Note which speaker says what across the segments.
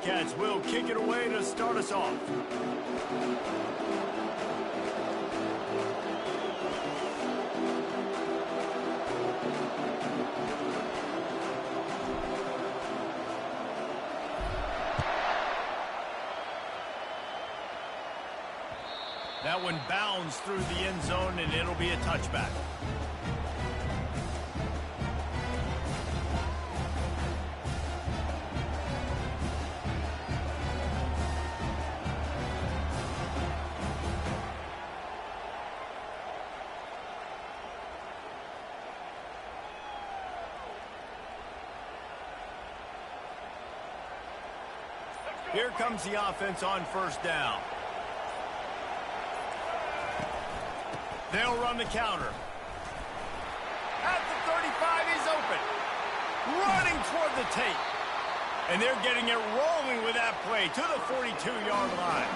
Speaker 1: Bobcats will kick it away to start us off. That one bounds through the end zone, and it'll be a touchback. Here comes the offense on first down. They'll run the counter. At the 35, he's open. Running toward the tape. And they're getting it rolling with that play to the 42-yard line.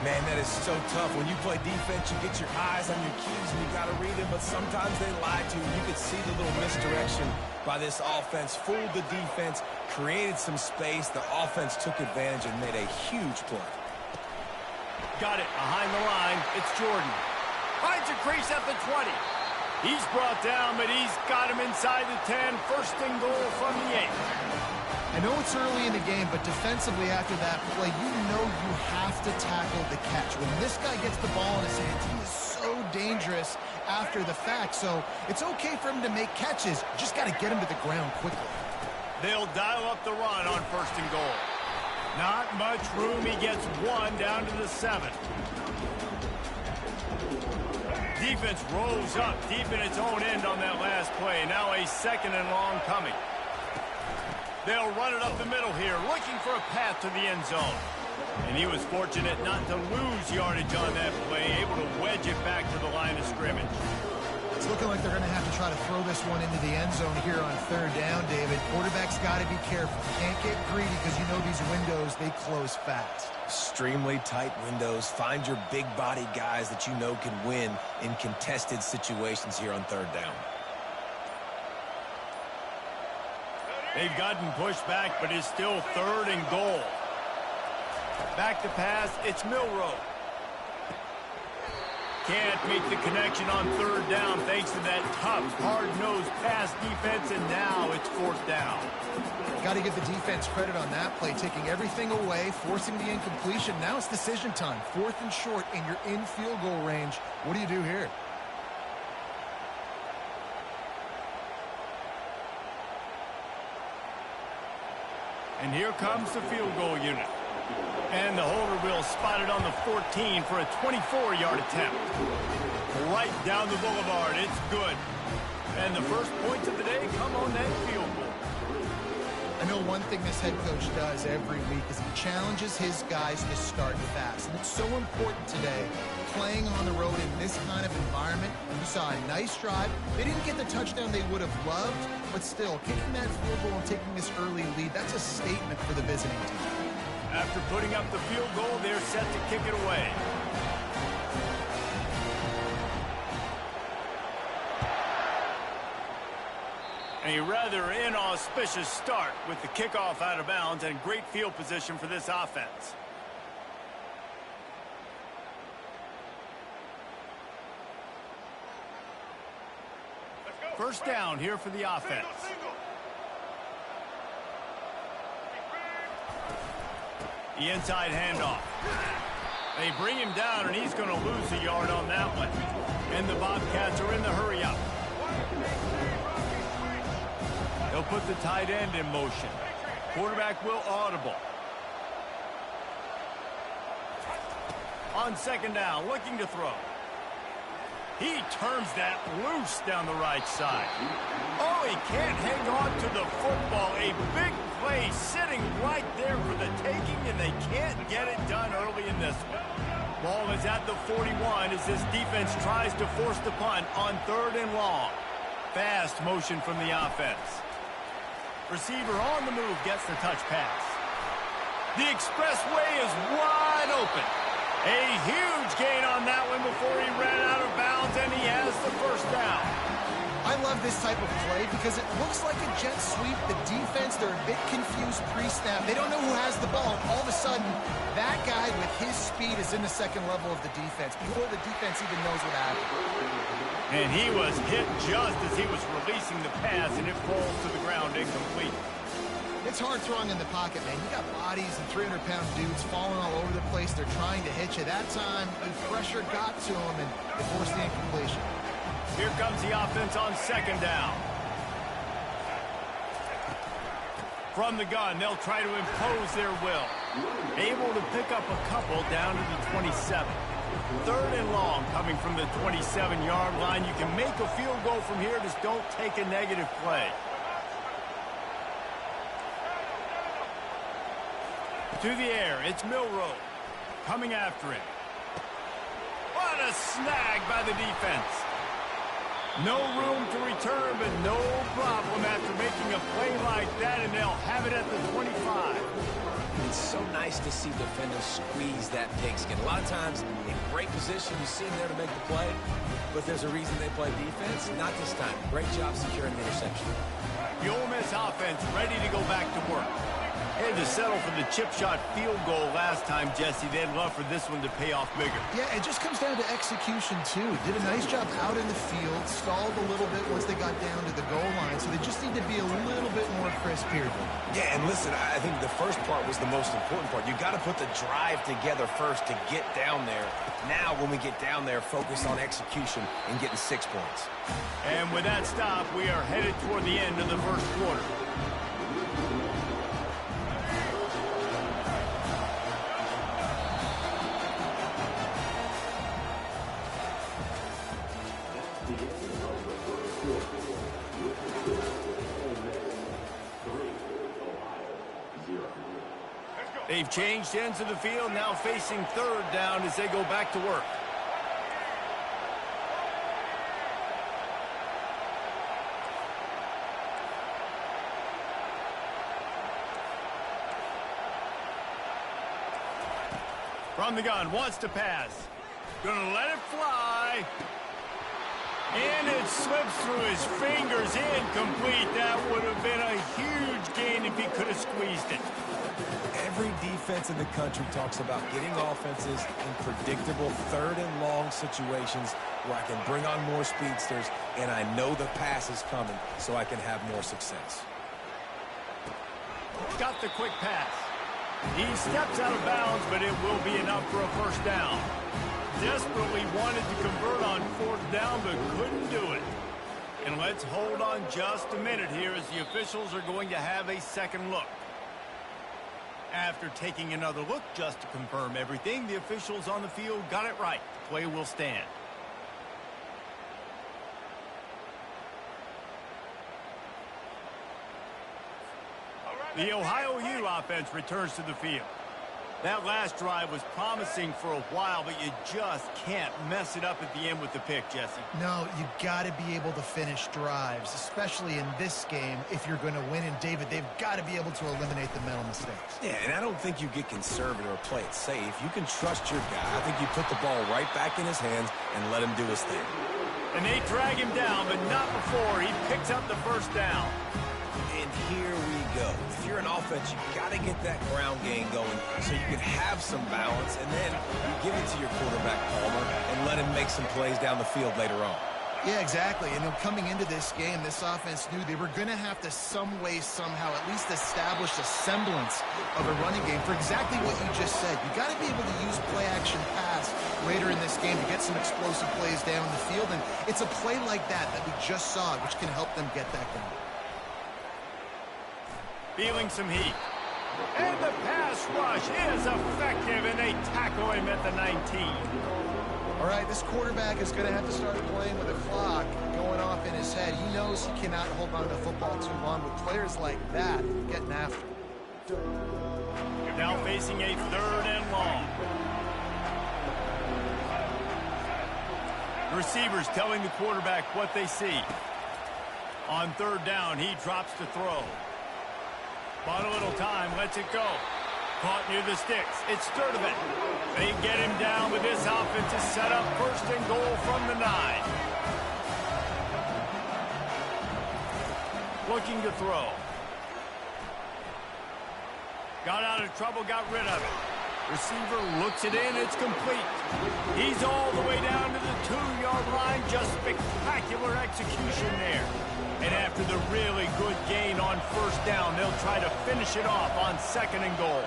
Speaker 2: Man, that is so tough. When you play defense, you get your eyes on your cues and you got to read them, but sometimes they lie to you. You could see the little misdirection by this offense, fooled the defense, created some space. The offense took advantage and made a huge play.
Speaker 1: Got it behind the line. It's Jordan. Finds a crease at the 20. He's brought down, but he's got him inside the 10. First and goal from the 8.
Speaker 3: I know it's early in the game, but defensively after that play, you know you have to tackle the catch. When this guy gets the ball in his hands, he is so dangerous after the fact. So it's okay for him to make catches. You just got to get him to the ground quickly.
Speaker 1: They'll dial up the run on first and goal. Not much room. He gets one down to the 7. Defense rolls up deep in its own end on that last play. Now a second and long coming. They'll run it up the middle here, looking for a path to the end zone. And he was fortunate not to lose yardage on that play, able to wedge it back to the line of scrimmage.
Speaker 3: It's looking like they're going to have to try to throw this one into the end zone here on third down, David. Quarterback's got to be careful. Can't get greedy because you know these windows, they close fast.
Speaker 2: Extremely tight windows. Find your big body guys that you know can win in contested situations here on third down.
Speaker 1: They've gotten pushed back, but it's still third and goal. Back to pass, it's Milroe. Can't make the connection on third down thanks to that tough, hard-nosed pass defense, and now it's fourth down.
Speaker 3: Got to give the defense credit on that play, taking everything away, forcing the incompletion. Now it's decision time. Fourth and short, and you're in field goal range. What do you do here?
Speaker 1: And here comes the field goal unit. And the holder will spot it on the 14 for a 24-yard attempt. Right down the boulevard. It's good. And the first points of the day come on that field goal.
Speaker 3: I know one thing this head coach does every week is he challenges his guys to start fast. And it's so important today, playing on the road in this kind of environment. You saw a nice drive. They didn't get the touchdown they would have loved, but still, kicking that field goal and taking this early lead, that's a statement for the visiting team.
Speaker 1: After putting up the field goal, they're set to kick it away. A rather inauspicious start with the kickoff out of bounds and great field position for this offense. First down here for the offense. The inside handoff. They bring him down, and he's going to lose a yard on that one. And the Bobcats are in the hurry-up. They'll put the tight end in motion. Quarterback will audible. On second down, looking to throw. He turns that loose down the right side. Oh, he can't hang on to the football. A big play sitting right there for the taking, and they can't get it done early in this one. Ball is at the 41 as this defense tries to force the punt on third and long. Fast motion from the offense. Receiver on the move gets the touch pass. The expressway is wide open. A huge gain on that one before he ran out of bounds, and he has the first down.
Speaker 3: I love this type of play because it looks like a jet sweep. The defense, they're a bit confused pre-snap. They don't know who has the ball. All of a sudden, that guy with his speed is in the second level of the defense before the defense even knows what happened.
Speaker 1: And he was hit just as he was releasing the pass, and it falls to the ground incomplete.
Speaker 3: It's hard throwing in the pocket, man. You got bodies and 300-pound dudes falling all over the place. They're trying to hit you. That time, the pressure got to him, and it forced the incompletion.
Speaker 1: Here comes the offense on second down. From the gun, they'll try to impose their will. Able to pick up a couple down to the 27. Third and long coming from the 27-yard line. You can make a field goal from here. Just don't take a negative play. To the air, it's Milroe coming after him. What a snag by the defense. No room to return, but no problem after making a play like that, and they'll have it at the 25.
Speaker 2: It's so nice to see defenders squeeze that pigskin. A lot of times, in great position, you see them there to make the play, but there's a reason they play defense. Not this time. Great job securing the interception.
Speaker 1: The Ole Miss offense ready to go back to work. Had to settle for the chip shot field goal last time, Jesse. They'd love for this one to pay off bigger.
Speaker 3: Yeah, it just comes down to execution, too. Did a nice job out in the field, stalled a little bit once they got down to the goal line, so they just need to be a little bit more crisp here.
Speaker 2: Yeah, and listen, I think the first part was the most important part. You got to put the drive together first to get down there. Now, when we get down there, focus on execution and getting 6 points.
Speaker 1: And with that stop, we are headed toward the end of the first quarter. They've changed ends of the field, now facing third down as they go back to work. From the gun, wants to pass. Gonna let it fly. And it slips through his fingers, incomplete. That would have been a huge gain if he could have squeezed it.
Speaker 2: Every defense in the country talks about getting offenses in predictable third and long situations where I can bring on more speedsters and I know the pass is coming so I can have more success.
Speaker 1: Got the quick pass. He steps out of bounds, but it will be enough for a first down. Desperately wanted to convert on fourth down, but couldn't do it. And let's hold on just a minute here as the officials are going to have a second look. After taking another look just to confirm everything, the officials on the field got it right. The play will stand. The Ohio U offense returns to the field. That last drive was promising for a while, but you just can't mess it up at the end with the pick, Jesse.
Speaker 3: No, you got to be able to finish drives, especially in this game if you're going to win. And, David, they've got to be able to eliminate the mental mistakes.
Speaker 2: Yeah, and I don't think you get conservative or play it safe. You can trust your guy. I think you put the ball right back in his hands and let him do his thing.
Speaker 1: And they drag him down, but not before he picks up the first down.
Speaker 2: And here we go. If you're an offense, you got to get that ground game going so you can have some balance, and then you give it to your quarterback, Palmer, and let him make some plays down the field later on.
Speaker 3: Yeah, exactly. And coming into this game, this offense knew they were going to have to some way, somehow, at least establish a semblance of a running game for exactly what you just said. You got to be able to use play-action pass later in this game to get some explosive plays down the field, and it's a play like that we just saw, which can help them get that going.
Speaker 1: Feeling some heat. And the pass rush is effective, and they tackle him at the 19.
Speaker 3: All right, this quarterback is going to have to start playing with a clock going off in his head. He knows he cannot hold on to the football too long with players like that getting after him.
Speaker 1: Now facing a third and long. Receivers telling the quarterback what they see. On third down, he drops to throw. Bought a little time, lets it go. Caught near the sticks. It's Sturdivant. They get him down, but this offense is set up first and goal from the 9. Looking to throw. Got out of trouble, got rid of it. Receiver looks it in, it's complete. He's all the way down to the 2-yard line. Just spectacular execution there. And after the really good gain on first down, they'll try to finish it off on 2nd and goal.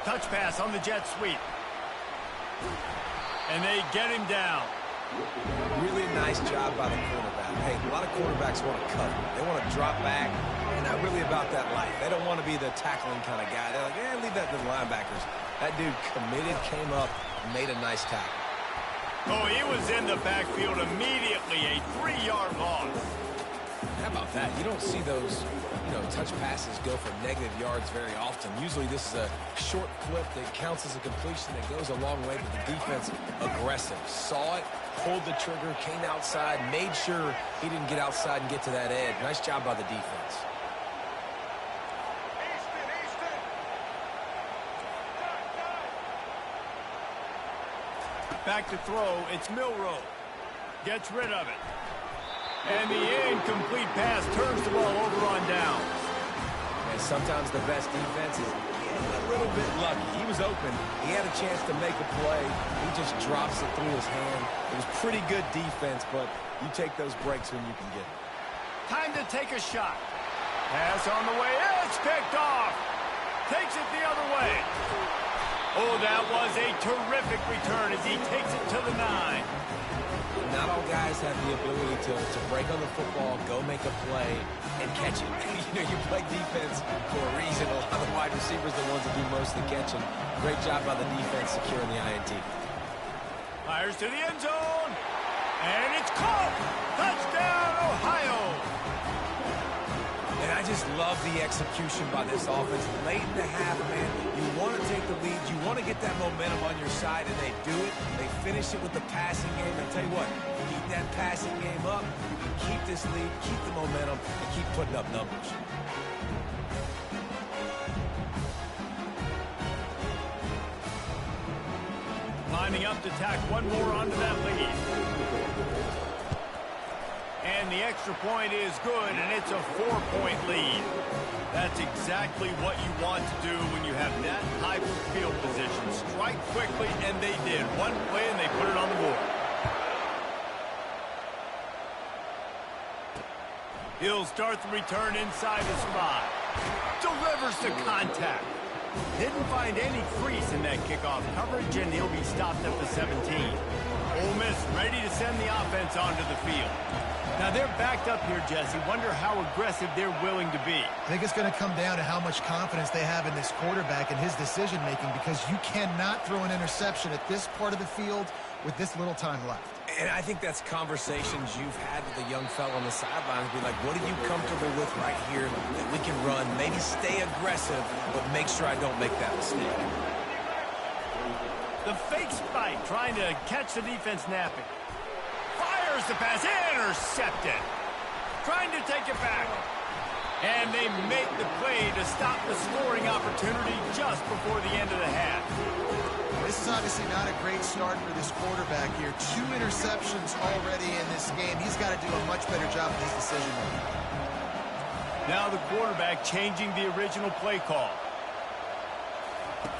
Speaker 1: Touch pass on the jet sweep. And they get him down.
Speaker 2: Really nice job by the quarterback. Hey, a lot of quarterbacks want to cover. They want to drop back. They're not really about that life. They don't want to be the tackling kind of guy. They're like, leave that to the linebackers. That dude committed, came up, made a nice tackle.
Speaker 1: Oh, he was in the backfield immediately. A 3-yard loss.
Speaker 2: How about that? You don't see those, touch passes go for negative yards very often. Usually this is a short clip that counts as a completion that goes a long way, but the defense aggressive. Saw it, pulled the trigger, came outside, made sure he didn't get outside and get to that edge. Nice job by the defense.
Speaker 1: Back to throw, it's Milroe. Gets rid of it. And the incomplete pass turns the ball over on downs.
Speaker 2: And sometimes the best defense is a little bit lucky. He was open. He had a chance to make a play. He just drops it through his hand. It was pretty good defense, but you take those breaks when you can get them.
Speaker 1: Time to take a shot. Pass on the way. It's picked off. Takes it the other way. Oh, that was a terrific return as he takes it to the 9.
Speaker 2: Not all guys have the ability to break on the football, go make a play, and catch it. You play defense for a reason. A lot of the wide receivers are the ones that do most of the catching. Great job by the defense securing the INT.
Speaker 1: Fires to the end zone. And it's caught. Touchdown, Ohio.
Speaker 2: And I just love the execution by this offense. Late in the half, man, you want to take the lead. You want to get that momentum on your side, and they do it. They finish it with the passing game. I'll tell you what, keep that passing game up. You can keep this lead, keep the momentum, and keep putting up numbers.
Speaker 1: Lining up to tack one more onto that lead. And the extra point is good, and it's a 4-point lead. That's exactly what you want to do when you have that type of field position. Strike quickly, and they did. One play, and they put it on the board. He'll start the return inside his 5. Delivers to contact. Didn't find any crease in that kickoff coverage, and he'll be stopped at the 17. Ole Miss ready to send the offense onto the field. Now, they're backed up here, Jesse. Wonder how aggressive they're willing to be.
Speaker 3: I think it's going to come down to how much confidence they have in this quarterback and his decision-making, because you cannot throw an interception at this part of the field with this little time left.
Speaker 2: And I think that's conversations you've had with the young fella on the sidelines. Be like, what are you comfortable with right here that we can run? Maybe stay aggressive, but make sure I don't make that mistake.
Speaker 1: The fake spike, trying to catch the defense napping. Fires the pass, intercepted. Trying to take it back. And they make the play to stop the scoring opportunity just before the end of the half.
Speaker 3: This is obviously not a great start for this quarterback here. 2 interceptions already in this game. He's got to do a much better job with his decision-making.
Speaker 1: Now the quarterback changing the original play call.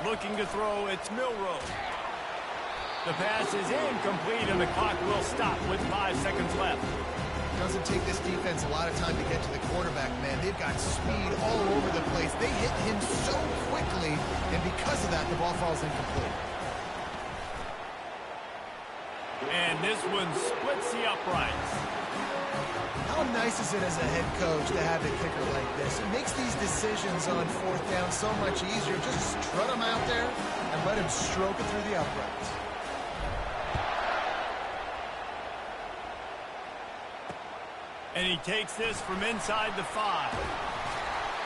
Speaker 1: Looking to throw, it's Milroe. The pass is incomplete, and the clock will stop with 5 seconds left.
Speaker 3: It doesn't take this defense a lot of time to get to the quarterback, man. They've got speed all over the place. They hit him so quickly, and because of that, the ball falls incomplete.
Speaker 1: And this one splits the uprights.
Speaker 3: How nice is it as a head coach to have a kicker like this? It makes these decisions on 4th down so much easier. Just strut him out there and let him stroke it through the uprights.
Speaker 1: And he takes this from inside the 5.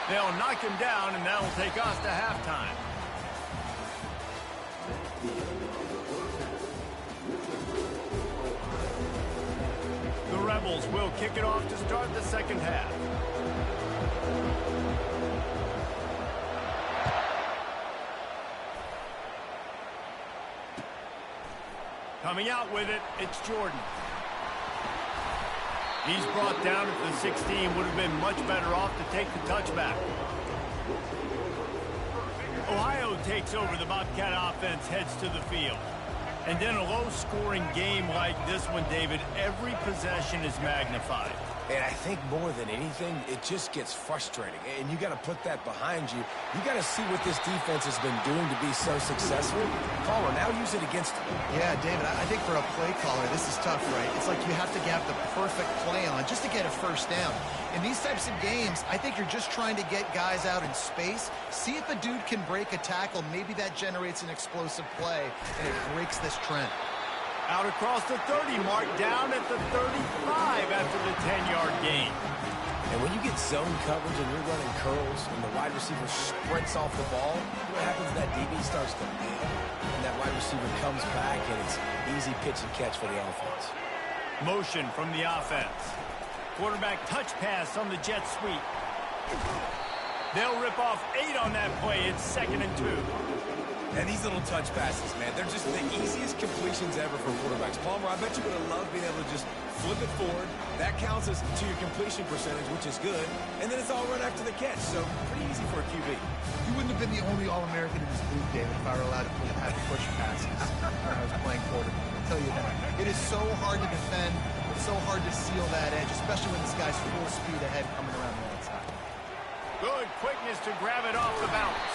Speaker 1: They'll knock him down, and that'll take us to halftime. The Rebels will kick it off to start the second half. Coming out with it, it's Jordan. He's brought down at the 16. Would have been much better off to take the touchback. Ohio takes over. The Bobcat offense heads to the field. And then a low-scoring game like this one, David, every possession is magnified.
Speaker 2: And I think more than anything, it just gets frustrating. And you got to put that behind you. You got to see what this defense has been doing to be so successful. Caller, now use it against them.
Speaker 3: Yeah, David, I think for a play caller, this is tough, right? It's like you have to have the perfect play on just to get a first down. In these types of games, I think you're just trying to get guys out in space, see if a dude can break a tackle. Maybe that generates an explosive play, and it breaks this trend.
Speaker 1: Out across the 30 mark, down at the 35 after the 10-yard gain.
Speaker 2: And when you get zone coverage and you're running curls and the wide receiver sprints off the ball, what happens is that DB starts to bail, and that wide receiver comes back, and it's easy pitch and catch for the offense.
Speaker 1: Motion from the offense. Quarterback touch pass on the jet sweep. They'll rip off 8 on that play. It's 2nd and 2.
Speaker 2: And these little touch passes, man, they're just the easiest completions ever for quarterbacks. Palmer, I bet you would have loved being able to just flip it forward. That counts as to your completion percentage, which is good. And then it's all run after the catch, so pretty easy for a QB.
Speaker 3: You wouldn't have been the only All-American in this league, David, if I were allowed to have push passes when I was playing quarterback. I'll tell you that. It is so hard to defend. It's so hard to seal that edge, especially when this guy's full speed ahead coming around the outside.
Speaker 1: Good quickness to grab it off the bounce.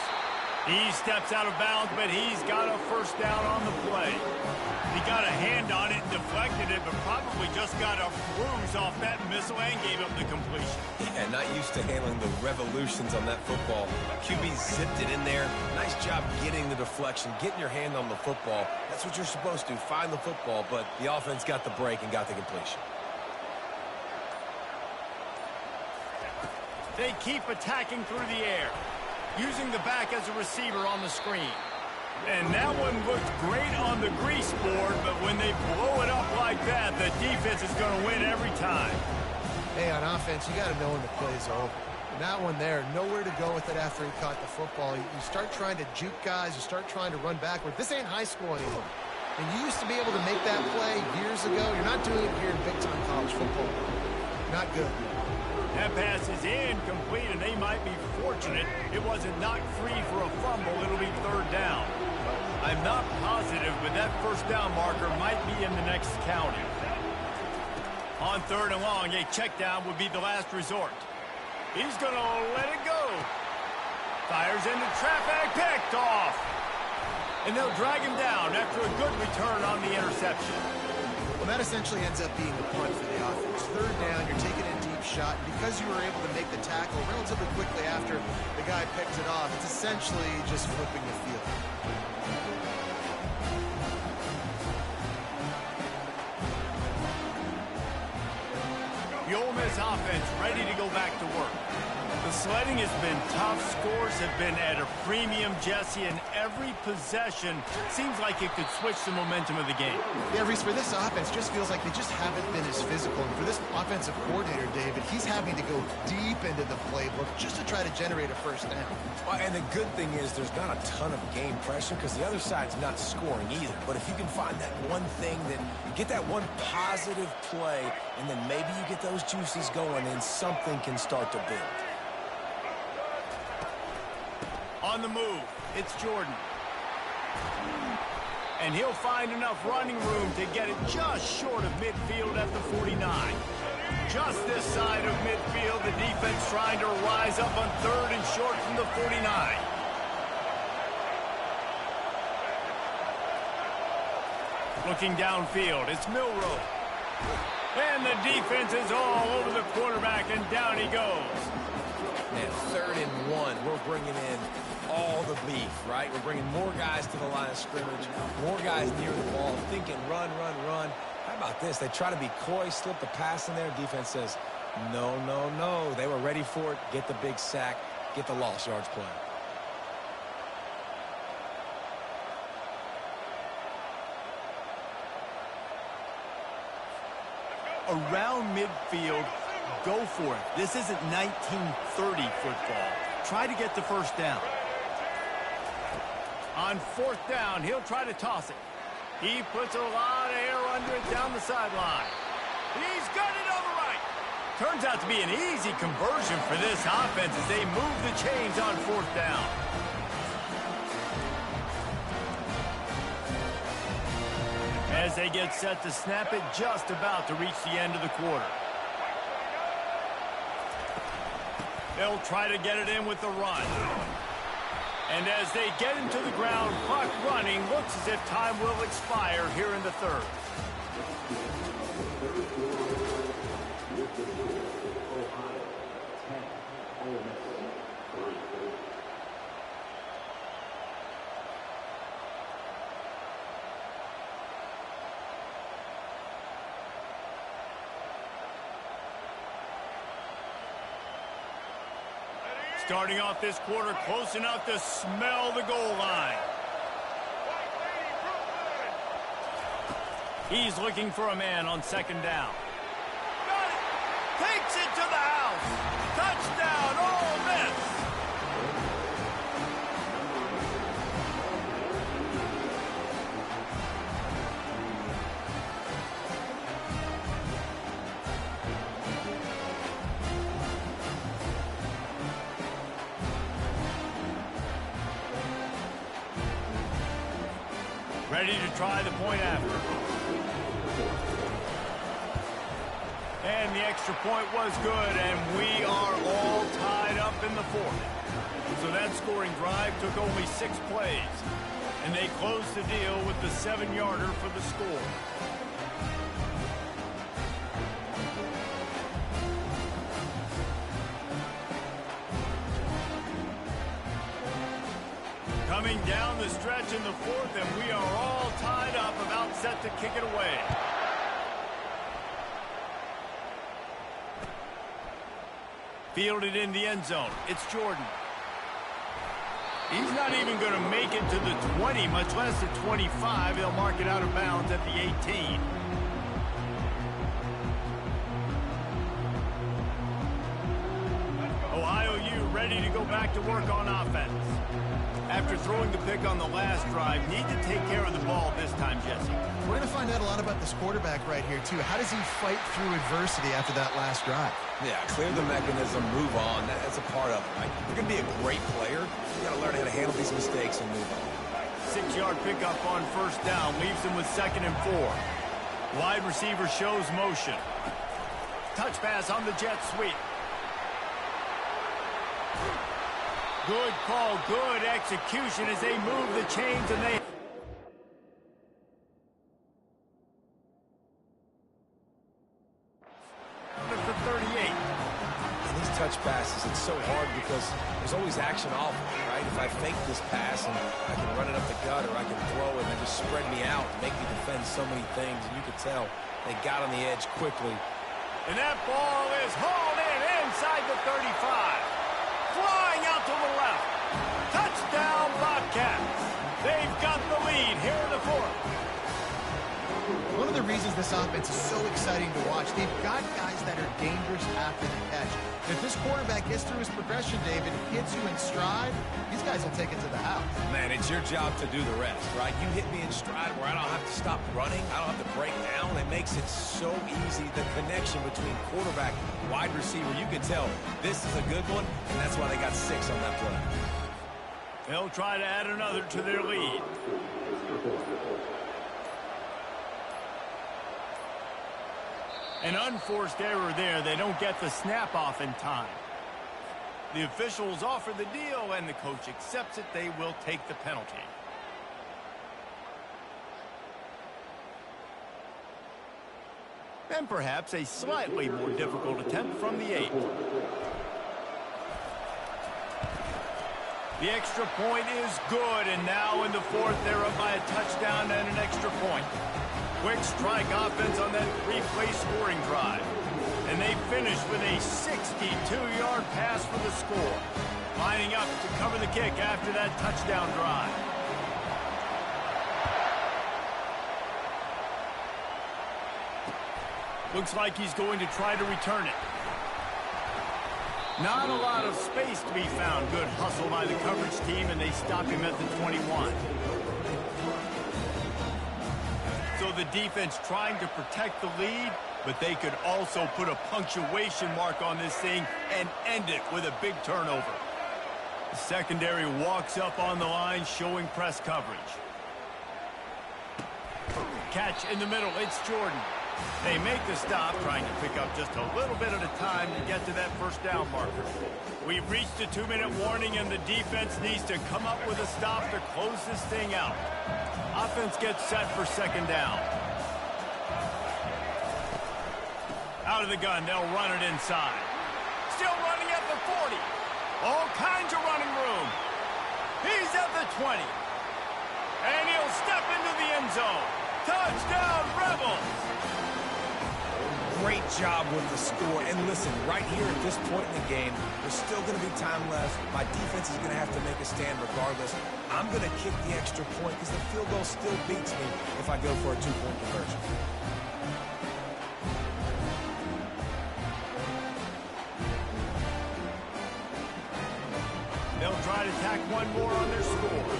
Speaker 1: He steps out of bounds, but he's got a first down on the play. He got a hand on it and deflected it, but probably just got a bruise off that missile and gave up the completion.
Speaker 2: Yeah, not used to handling the revolutions on that football. QB zipped it in there. Nice job getting the deflection, getting your hand on the football. That's what you're supposed to, find the football, but the offense got the break and got the completion.
Speaker 1: They keep attacking through the air, using the back as a receiver on the screen. And that one looked great on the grease board, but when they blow it up like that, the defense is going to win every time.
Speaker 3: Hey, on offense, you got to know when the play's over. And that one there, nowhere to go with it after he caught the football. You start trying to juke guys, you start trying to run backward. This ain't high school anymore. And you used to be able to make that play years ago. You're not doing it here in big-time college football. Not good.
Speaker 1: That pass is incomplete, and they might be fortunate it wasn't knocked free for a fumble. It'll be 3rd down. I'm not positive, but that first down marker might be in the next county. On 3rd and long, a check down would be the last resort. He's going to let it go. Fires into traffic, picked off. And they'll drag him down after a good return on the interception.
Speaker 3: Well, that essentially ends up being the punt for the offense. 3rd down, you're taking a deep shot. And because you were able to make the tackle relatively quickly after the guy picked it off, it's essentially just flipping the field.
Speaker 1: The Ole Miss offense ready to go back to work. The sledding has been tough. Scores have been at a premium, Jesse, and every possession seems like it could switch the momentum of the game.
Speaker 3: Yeah, Reese, for this offense, just feels like they just haven't been as physical. And for this offensive coordinator, David, he's having to go deep into the playbook just to try to generate a first down.
Speaker 2: Well, and the good thing is there's not a ton of game pressure because the other side's not scoring either. But if you can find that one thing, that you get that one positive play, and then maybe you get those juices going, and something can start to build.
Speaker 1: On the move, it's Jordan. And he'll find enough running room to get it just short of midfield at the 49. Just this side of midfield, the defense trying to rise up on 3rd and short from the 49. Looking downfield, it's Milroe. And the defense is all over the quarterback, and down he goes.
Speaker 2: Man, 3rd and 1, we're bringing in all the beef, right? We're bringing more guys to the line of scrimmage, more guys near the ball, thinking run, run, run. How about this? They try to be coy, slip the pass in there. Defense says, no, no, no. They were ready for it. Get the big sack, get the lost yards play.
Speaker 1: Around midfield, go for it. This isn't 1930 football. Try to get the first down. On 4th down, he'll try to toss it. He puts a lot of air under it down the sideline. He's got it on the right. Turns out to be an easy conversion for this offense as they move the chains on fourth down. As they get set to snap it, just about to reach the end of the quarter. They'll try to get it in with the run. And as they get into the ground, clock running, looks as if time will expire here in the third. Starting off this quarter close enough to smell the goal line. He's looking for a man on second down. Got it! Takes it to the house! Touchdown, Ole Miss! Ready to try the point after. And the extra point was good, and we are all tied up in the fourth. So that scoring drive took only 6 plays, and they closed the deal with the 7-yarder for the score. Coming down the stretch in the fourth, and we are all tied up, about set to kick it away. Fielded in the end zone. It's Jordan. He's not even going to make it to the 20, much less the 25. They'll mark it out of bounds at the 18. Ohio U ready to go back to work on offense. After throwing the pick on the last drive, need to take care of the ball this time, Jesse.
Speaker 3: We're going to find out a lot about this quarterback right here, too. How does he fight through adversity after that last drive?
Speaker 2: Yeah, clear the mechanism, move on. That's a part of it, right? If you're going to be a great player, you got to learn how to handle these mistakes and move on.
Speaker 1: 6-yard pickup on first down, leaves them with 2nd and 4. Wide receiver shows motion. Touch pass on the jet sweep. Good call, good execution as they move the chains and they... For 38.
Speaker 2: And these touch passes, it's so hard because there's always action off of it, right? If I fake this pass and I can run it up the gut or I can throw it and just spread me out and make me defend so many things, and you can tell they got on the edge quickly.
Speaker 1: And that ball is hauled in inside the 35. Flying out to the left. Touchdown, Bobcats. They've got the lead here in the fourth.
Speaker 3: One of the reasons this offense is so exciting to watch, they've got guys that are dangerous after the catch. If this quarterback gets through his progression, David, hits you in stride, these guys will take it to the house.
Speaker 2: Man, it's your job to do the rest, right? You hit me in stride where I don't have to stop running. I don't have to break down. It makes it so easy. The connection between quarterback and wide receiver, you can tell this is a good one, and that's why they got 6 on that play.
Speaker 1: They'll try to add another to their lead. An unforced error there. They don't get the snap off in time. The officials offer the deal, and the coach accepts it. They will take the penalty. And perhaps a slightly more difficult attempt from the 8. The extra point is good, and now in the fourth, they're up by a touchdown and an extra point. Quick strike offense on that 3-play scoring drive. And they finish with a 62-yard pass for the score. Lining up to cover the kick after that touchdown drive. Looks like he's going to try to return it. Not a lot of space to be found. Good hustle by the coverage team, and they stop him at the 21. So the defense trying to protect the lead, but they could also put a punctuation mark on this thing and end it with a big turnover. The secondary walks up on the line, showing press coverage. Catch in the middle, it's Jordan. They make the stop, trying to pick up just a little bit at a time to get to that first down marker. We've reached the 2-minute warning, and the defense needs to come up with a stop to close this thing out. Offense gets set for second down. Out of the gun, they'll run it inside. Still running at the 40. All kinds of running room. He's at the 20. And he'll step into the end zone. Touchdown, Rebels!
Speaker 2: Great job with the score. And listen, right here at this point in the game, there's still going to be time left. My defense is going to have to make a stand regardless. I'm going to kick the extra point because the field goal still beats me if I go for a 2-point conversion.
Speaker 1: They'll try to tack one more on their score.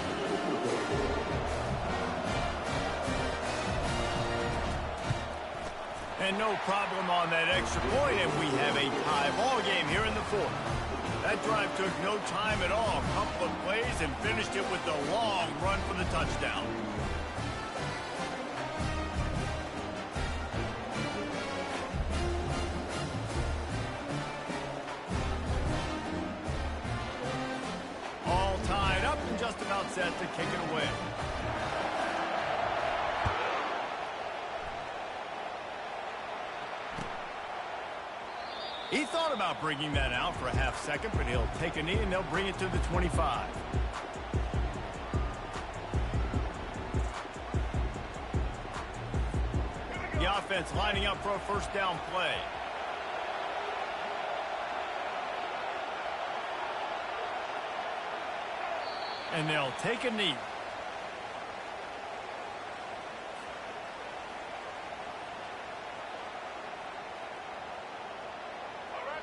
Speaker 1: And no problem on that extra point, and we have a tie ball game here in the fourth. That drive took no time at all. A couple of plays and finished it with the long run for the touchdown. All tied up and just about set to kick it away. He thought about bringing that out for a half second, but he'll take a knee and they'll bring it to the 25. The offense lining up for a first down play. And they'll take a knee.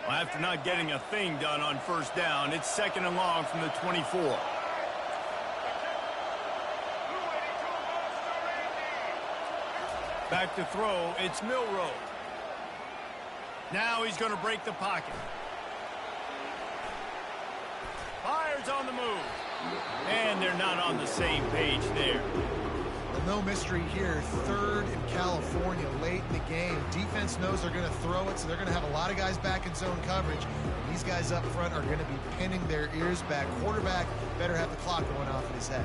Speaker 1: After not getting a thing done on first down, it's second and long from the 24. Back to throw, it's Milroe. Now he's going to break the pocket. Fires on the move. And they're not on the same page there.
Speaker 3: No mystery here. Third in California late in the game. Defense knows they're going to throw it, so they're going to have a lot of guys back in zone coverage. And these guys up front are going to be pinning their ears back. Quarterback better have the clock going off in his head.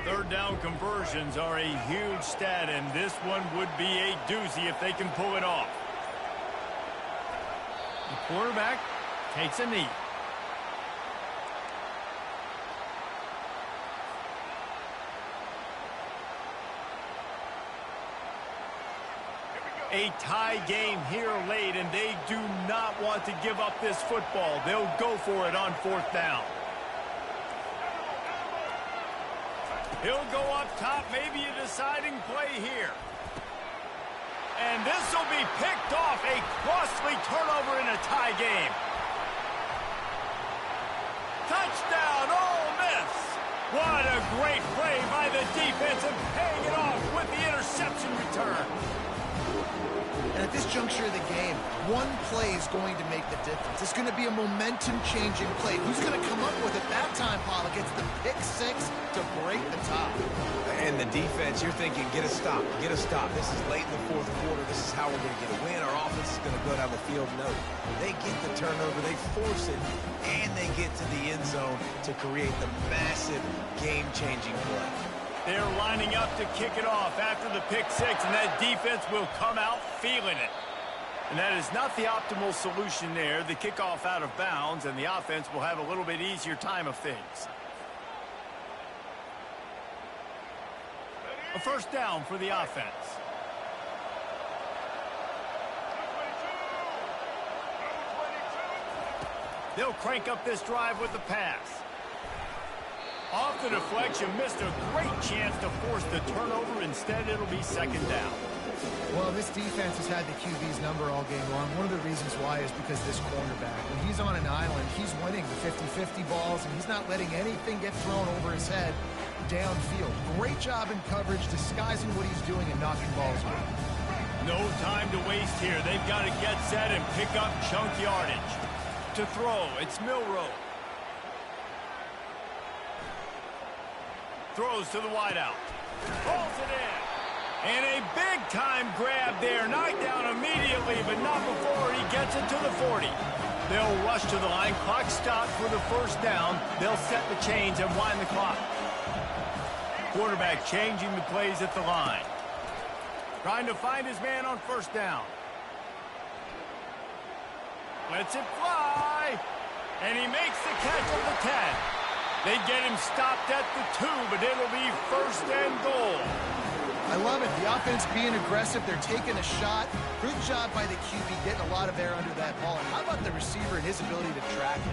Speaker 1: Third down conversions are a huge stat, and this one would be a doozy if they can pull it off. The quarterback takes a knee. A tie game here late, and they do not want to give up this football. They'll go for it on fourth down. He'll go up top, maybe a deciding play here. And this will be picked off, a costly turnover in a tie game. Touchdown, Ole Miss! What a great play by the defense and paying it off with the interception return.
Speaker 3: And at this juncture of the game, one play is going to make the difference. It's going to be a momentum-changing play. Who's going to come up with it that time, Pollock? It's the pick six to break the top.
Speaker 2: And the defense, you're thinking, get a stop, get a stop. This is late in the fourth quarter. This is how we're going to get a win. Our offense is going to go down the field. No, they get the turnover, they force it, and they get to the end zone to create the massive game-changing play.
Speaker 1: They're lining up to kick it off after the pick six, and that defense will come out feeling it. And that is not the optimal solution there. The kickoff out of bounds, and the offense will have a little bit easier time of things. A first down for the offense. They'll crank up this drive with the pass. Off the deflection, missed a great chance to force the turnover. Instead, it'll be second down.
Speaker 3: Well, this defense has had the QB's number all game long. One of the reasons why is because this cornerback, when he's on an island, he's winning the 50-50 balls, and he's not letting anything get thrown over his head downfield. Great job in coverage, disguising what he's doing and knocking balls away.
Speaker 1: No time to waste here. They've got to get set and pick up chunk yardage. To throw, it's Milroe. Throws to the wideout. Pulls it in. And a big-time grab there. Knocked down immediately, but not before he gets it to the 40. They'll rush to the line. Clock stopped for the first down. They'll set the chains and wind the clock. Quarterback changing the plays at the line. Trying to find his man on first down. Lets it fly. And he makes the catch at the 10. They get him stopped at the 2, but it'll be first and goal.
Speaker 3: I love it. The offense being aggressive. They're taking a shot. Good job by the QB getting a lot of air under that ball. And how about the receiver and his ability to track it?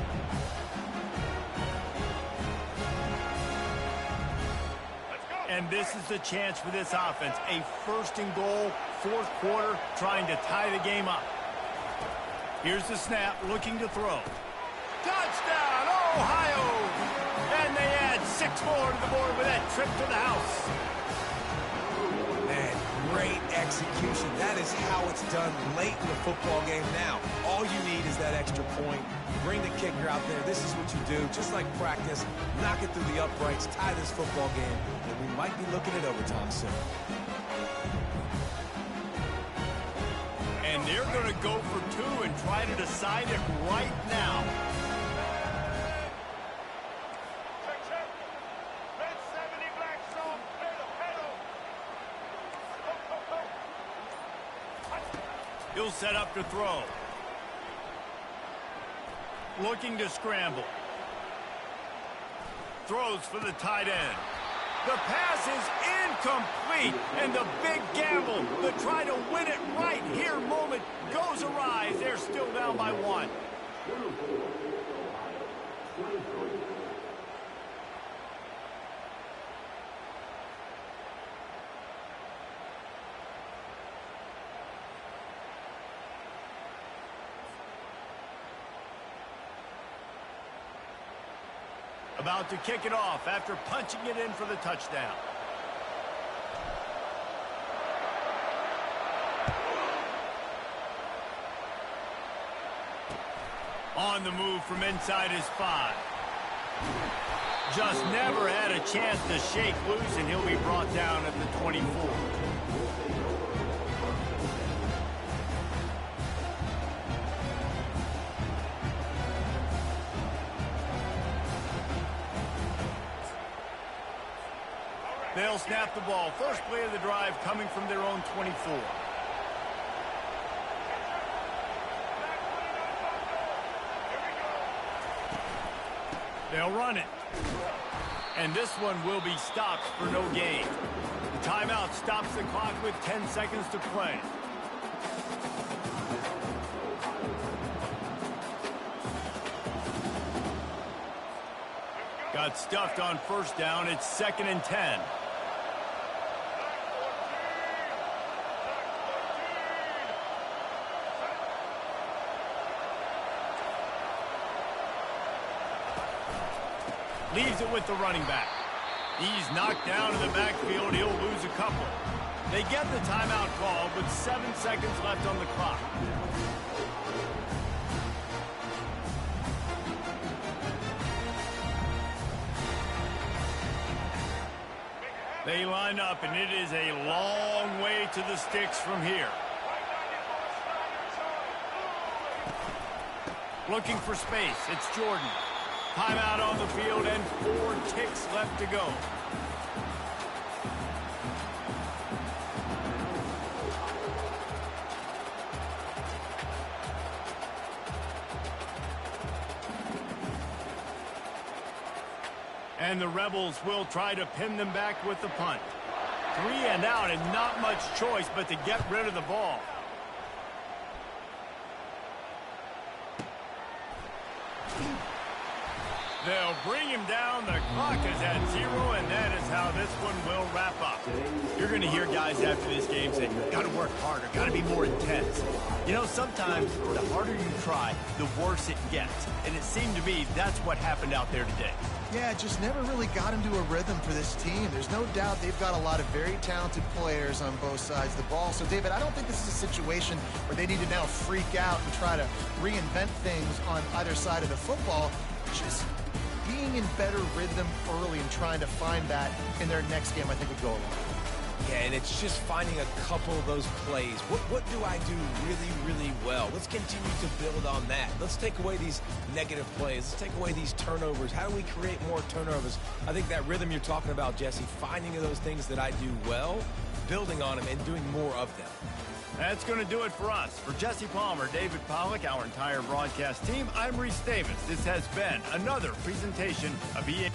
Speaker 1: And this is the chance for this offense. A first and goal, fourth quarter, trying to tie the game up. Here's the snap, looking to throw. Touchdown, Ohio! And they add 6 more to the board with that trip to the house.
Speaker 2: Man, great execution. That is how it's done late in the football game. Now, all you need is that extra point. Bring the kicker out there. This is what you do. Just like practice, knock it through the uprights, tie this football game, and we might be looking at overtime soon.
Speaker 1: And they're going to go for 2 and try to decide it right now. He'll set up to throw. Looking to scramble. Throws for the tight end. The pass is incomplete, and the big gamble to try to win it right here moment goes awry. They're still down by 1. About to kick it off after punching it in for the touchdown. On the move from inside his 5. Just never had a chance to shake loose, and he'll be brought down at the 24. They'll snap the ball. First play of the drive coming from their own 24. They'll run it. And this one will be stopped for no gain. The timeout stops the clock with 10 seconds to play. Got stuffed on first down. It's 2nd and 10. Leaves it with the running back. He's knocked down in the backfield. He'll lose a couple. They get the timeout call with 7 seconds left on the clock. They line up, and it is a long way to the sticks from here. Looking for space. It's Jordan. Timeout on the field and 4 ticks left to go. And the Rebels will try to pin them back with the punt. 3 and out, and not much choice but to get rid of the ball. They'll bring him down. The clock is at 0, and that is how this one will wrap up. You're going to hear guys after this game say, got to work harder, got to be more intense. You know, sometimes the harder you try, the worse it gets. And it seemed to me that's what happened out there today.
Speaker 3: Yeah, it just never really got into a rhythm for this team. There's no doubt they've got a lot of very talented players on both sides of the ball. So, David, I don't think this is a situation where they need to now freak out and try to reinvent things on either side of the football. Just being in better rhythm early and trying to find that in their next game, I think, would go a long way.
Speaker 2: Yeah, and it's just finding a couple of those plays. What do I do really, really well? Let's continue to build on that. Let's take away these negative plays. Let's take away these turnovers. How do we create more turnovers? I think that rhythm you're talking about, Jesse, finding those things that I do well, building on them, and doing more of them.
Speaker 1: That's going to do it for us. For Jesse Palmer, David Pollack, our entire broadcast team, I'm Reese Davis. This has been another presentation of EA.